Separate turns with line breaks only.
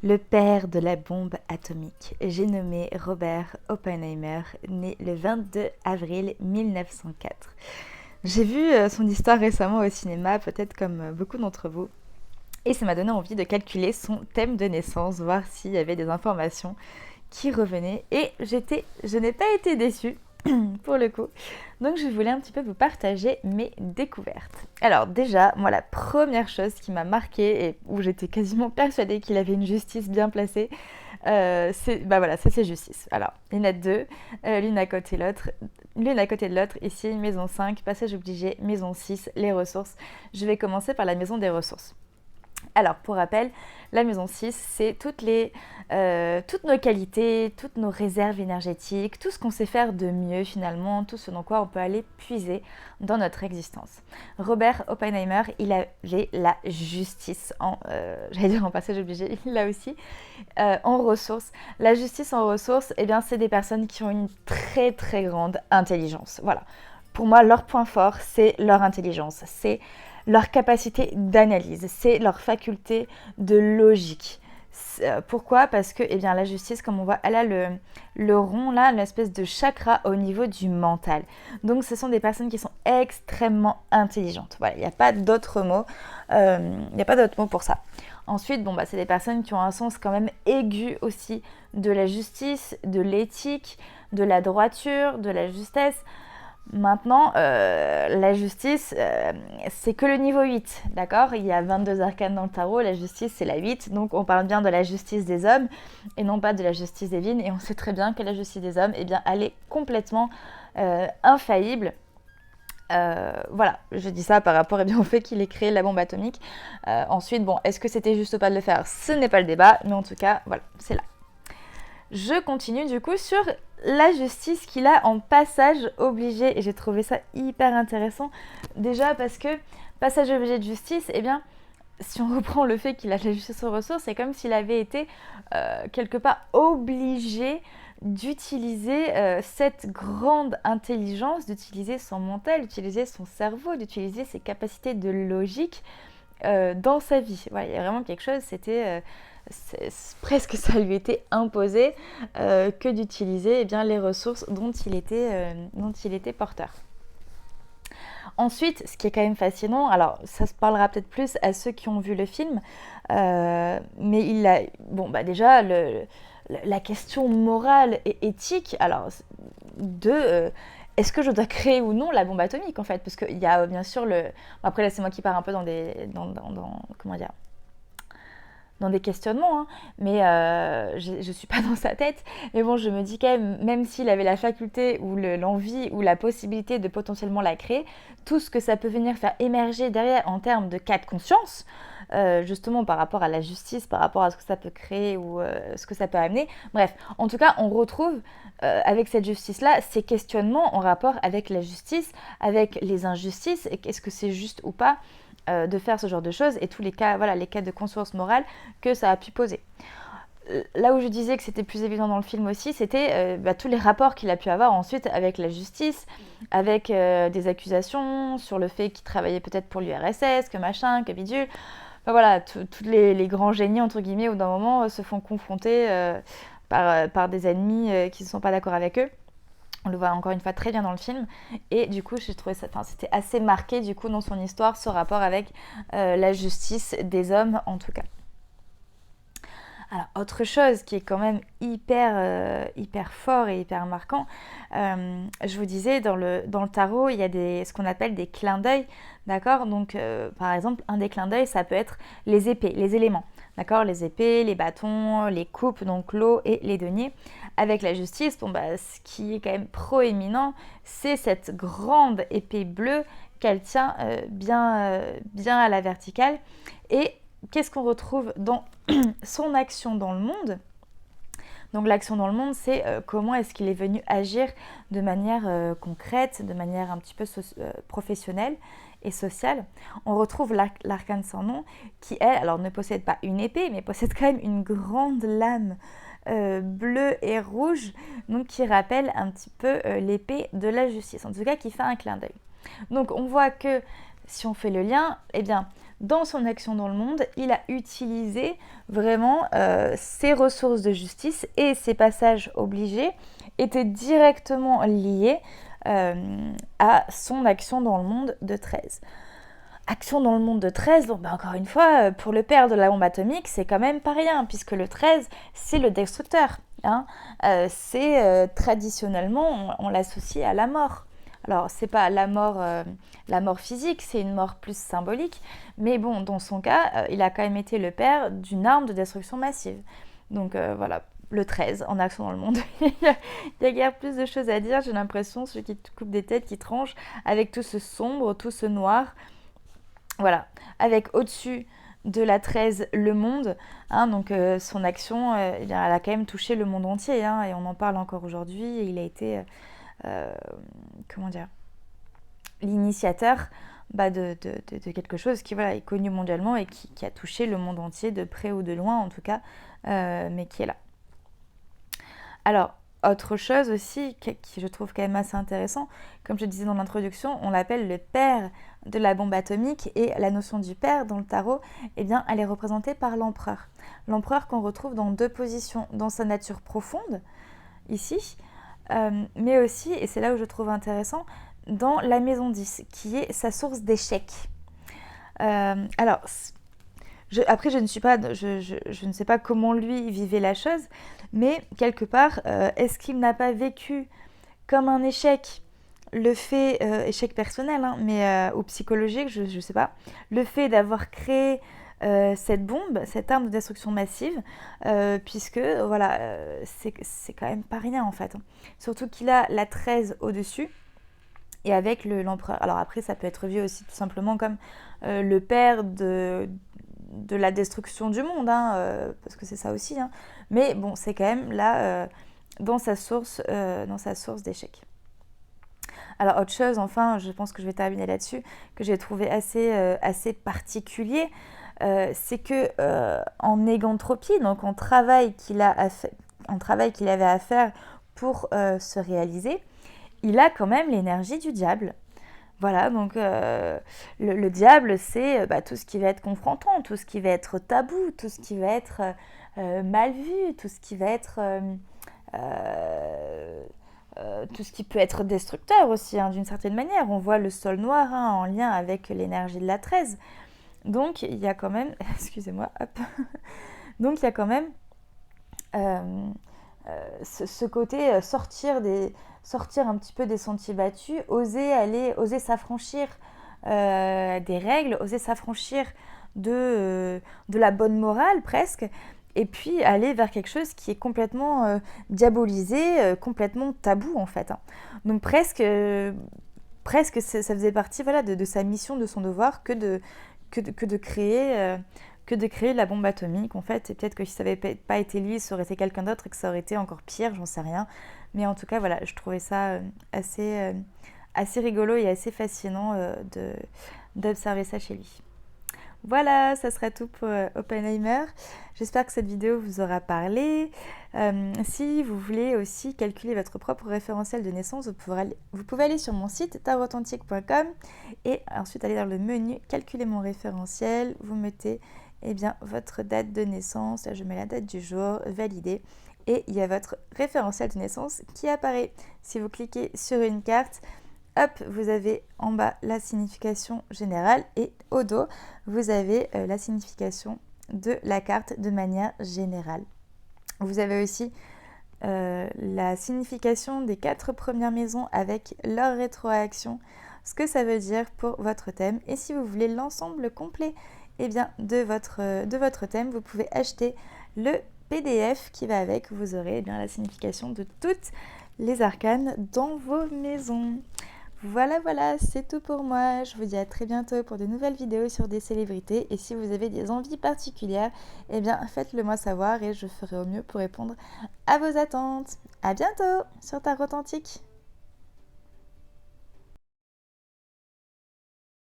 Le père de la bombe atomique, j'ai nommé Robert Oppenheimer, né le 22 avril 1904. J'ai vu son histoire récemment au cinéma, peut-être comme beaucoup d'entre vous, et ça m'a donné envie de calculer son thème de naissance, voir s'il y avait des informations qui revenaient, et je n'ai pas été déçue, pour le coup. Donc je voulais un petit peu vous partager mes découvertes. Alors déjà, moi la première chose qui m'a marquée et où j'étais quasiment persuadée qu'il avait une justice bien placée, c'est ses justices. Alors, il y en a deux, l'une à côté de l'autre, ici, maison 5, passage obligé, maison 6, les ressources. Je vais commencer par la maison des ressources. Alors, pour rappel, la maison 6, c'est toutes nos qualités, toutes nos réserves énergétiques, tout ce qu'on sait faire de mieux finalement, tout ce dans quoi on peut aller puiser dans notre existence. Robert Oppenheimer, il avait la justice j'allais dire en passage obligé, il l'a aussi, en ressources. La justice en ressources, eh bien, c'est des personnes qui ont une très très grande intelligence. Voilà. Pour moi, leur point fort, c'est leur intelligence, c'est leur capacité d'analyse, c'est leur faculté de logique. Pourquoi ? Parce que la justice, comme on voit, elle a le rond, là, l'espèce de chakra au niveau du mental. Donc ce sont des personnes qui sont extrêmement intelligentes. Voilà, il n'y a pas d'autre mot. Pour ça. Ensuite, c'est des personnes qui ont un sens quand même aigu aussi de la justice, de l'éthique, de la droiture, de la justesse. Maintenant, la justice, c'est que le niveau 8, d'accord ? Il y a 22 arcanes dans le tarot, la justice c'est la 8, donc on parle bien de la justice des hommes et non pas de la justice divine, et on sait très bien que la justice des hommes, elle est complètement infaillible. Voilà, je dis ça par rapport au fait qu'il ait créé la bombe atomique. Ensuite, est-ce que c'était juste ou pas de le faire ? Ce n'est pas le débat, mais en tout cas, voilà, c'est là. Je continue du coup sur la justice qu'il a en passage obligé, et j'ai trouvé ça hyper intéressant, déjà parce que passage obligé de justice, si on reprend le fait qu'il a la justice aux ressources, c'est comme s'il avait été quelque part obligé d'utiliser cette grande intelligence, d'utiliser son mental, d'utiliser son cerveau, d'utiliser ses capacités de logique dans sa vie. Voilà, il y a vraiment quelque chose, presque ça lui était imposé que d'utiliser les ressources dont il était porteur. Ensuite, ce qui est quand même fascinant, alors ça se parlera peut-être plus à ceux qui ont vu le film, mais déjà la question morale et éthique, alors est-ce que je dois créer ou non la bombe atomique en fait, parce qu'il y a bien sûr après là c'est moi qui pars un peu dans des questionnements, hein, mais je suis pas dans sa tête. Mais bon, je me dis quand même s'il avait la faculté ou l'envie ou la possibilité de potentiellement la créer, tout ce que ça peut venir faire émerger derrière en termes de cas de conscience, justement par rapport à la justice, par rapport à ce que ça peut créer ou ce que ça peut amener. Bref, en tout cas, on retrouve avec cette justice-là ces questionnements en rapport avec la justice, avec les injustices, et est-ce que c'est juste ou pas de faire ce genre de choses, et tous les cas de conscience morale que ça a pu poser. Là où je disais que c'était plus évident dans le film aussi, c'était tous les rapports qu'il a pu avoir ensuite avec la justice, avec des accusations sur le fait qu'il travaillait peut-être pour l'URSS, que machin, que bidule. Enfin, voilà, tous les grands génies, entre guillemets, au d'un moment se font confronter par des ennemis qui ne sont pas d'accord avec eux. On le voit encore une fois très bien dans le film, et du coup j'ai trouvé ça, c'était assez marqué du coup dans son histoire, ce rapport avec la justice des hommes en tout cas. Alors autre chose qui est quand même hyper fort et hyper marquant, je vous disais dans le tarot il y a ce qu'on appelle des clins d'œil, d'accord ? Donc par exemple un des clins d'œil ça peut être les épées, les éléments. D'accord, les épées, les bâtons, les coupes, donc l'eau et les deniers. Avec la justice, ce qui est quand même proéminent, c'est cette grande épée bleue qu'elle tient bien à la verticale. Et qu'est-ce qu'on retrouve dans son action dans le monde ? Donc l'action dans le monde, c'est comment est-ce qu'il est venu agir de manière concrète, de manière un petit peu professionnelle et sociale. On retrouve l'arcane sans nom qui, elle, alors ne possède pas une épée, mais possède quand même une grande lame bleue et rouge, donc qui rappelle un petit peu l'épée de la justice, en tout cas qui fait un clin d'œil. Donc on voit que si on fait le lien, dans son action dans le monde, il a utilisé vraiment ses ressources de justice et ses passages obligés étaient directement liés à son action dans le monde de 13. Action dans le monde de 13, donc encore une fois, pour le père de la bombe atomique, c'est quand même pas rien, puisque le 13, c'est le destructeur. Hein. Traditionnellement, on l'associe à la mort. Alors, c'est pas la mort physique, c'est une mort plus symbolique, mais bon, dans son cas, il a quand même été le père d'une arme de destruction massive. Donc voilà, le 13 en action dans le monde. Il y a guère plus de choses à dire, j'ai l'impression, ceux qui coupent des têtes, qui tranchent, avec tout ce sombre, tout ce noir. Voilà, avec au-dessus de la 13 le monde, hein, donc son action, eh bien, elle a quand même touché le monde entier, hein, et on en parle encore aujourd'hui, et il a été, comment dire, l'initiateur de quelque chose qui voilà, est connu mondialement et qui a touché le monde entier, de près ou de loin en tout cas, mais qui est là. Alors, autre chose aussi qui je trouve quand même assez intéressant, comme je disais dans l'introduction, on l'appelle le père de la bombe atomique, et la notion du père dans le tarot, eh bien, elle est représentée par l'empereur. L'empereur qu'on retrouve dans deux positions, dans sa nature profonde, ici, mais aussi, et c'est là où je trouve intéressant, dans la maison 10, qui est sa source d'échec. Alors, après, je ne sais pas comment lui vivait la chose, mais quelque part, est-ce qu'il n'a pas vécu comme un échec le fait, échec personnel, hein, mais, ou psychologique, je ne sais pas, le fait d'avoir créé cette bombe, cette arme de destruction massive, puisque voilà, c'est quand même pas rien en fait. Surtout qu'il a la 13 au-dessus, et avec l'empereur. Alors après, ça peut être vu aussi tout simplement comme le père de la destruction du monde, hein, parce que c'est ça aussi. Hein. Mais bon, c'est quand même là dans sa source d'échec. Alors autre chose, enfin, je pense que je vais terminer là-dessus, que j'ai trouvé assez particulier, c'est que en égantropie, donc en travail qu'il avait à faire pour se réaliser, il a quand même l'énergie du diable. Voilà, donc le diable, c'est tout ce qui va être confrontant, tout ce qui va être tabou, tout ce qui va être mal vu, tout ce qui va être... tout ce qui peut être destructeur aussi, hein, d'une certaine manière. On voit le sol noir, hein, en lien avec l'énergie de la 13. Donc, il y a quand même... Excusez-moi, hop. Donc, il y a quand même ce côté sortir un petit peu des sentiers battus, oser s'affranchir des règles, oser s'affranchir de la bonne morale presque, et puis aller vers quelque chose qui est complètement diabolisé, complètement tabou en fait. Hein. Donc presque ça faisait partie voilà, de sa mission, de son devoir, que de créer la bombe atomique en fait. Et peut-être que si ça n'avait pas été lui, ça aurait été quelqu'un d'autre et que ça aurait été encore pire, j'en sais rien. Mais en tout cas, voilà, je trouvais ça assez rigolo et assez fascinant d'observer ça chez lui. Voilà, ça sera tout pour Oppenheimer. J'espère que cette vidéo vous aura parlé. Si vous voulez aussi calculer votre propre référentiel de naissance, vous pouvez aller sur mon site tarotauthentique.com et ensuite aller dans le menu calculer mon référentiel. Vous mettez votre date de naissance. Là, je mets la date du jour, valider. Et il y a votre référentiel de naissance qui apparaît. Si vous cliquez sur une carte, hop, vous avez en bas la signification générale et au dos, vous avez la signification de la carte de manière générale. Vous avez aussi la signification des 4 premières maisons avec leur rétroaction, ce que ça veut dire pour votre thème. Et si vous voulez l'ensemble complet de votre thème, vous pouvez acheter le PDF qui va avec. Vous aurez la signification de toutes les arcanes dans vos maisons. Voilà, c'est tout pour moi. Je vous dis à très bientôt pour de nouvelles vidéos sur des célébrités. Et si vous avez des envies particulières, faites-le moi savoir et je ferai au mieux pour répondre à vos attentes. À bientôt sur Tarot Authentique.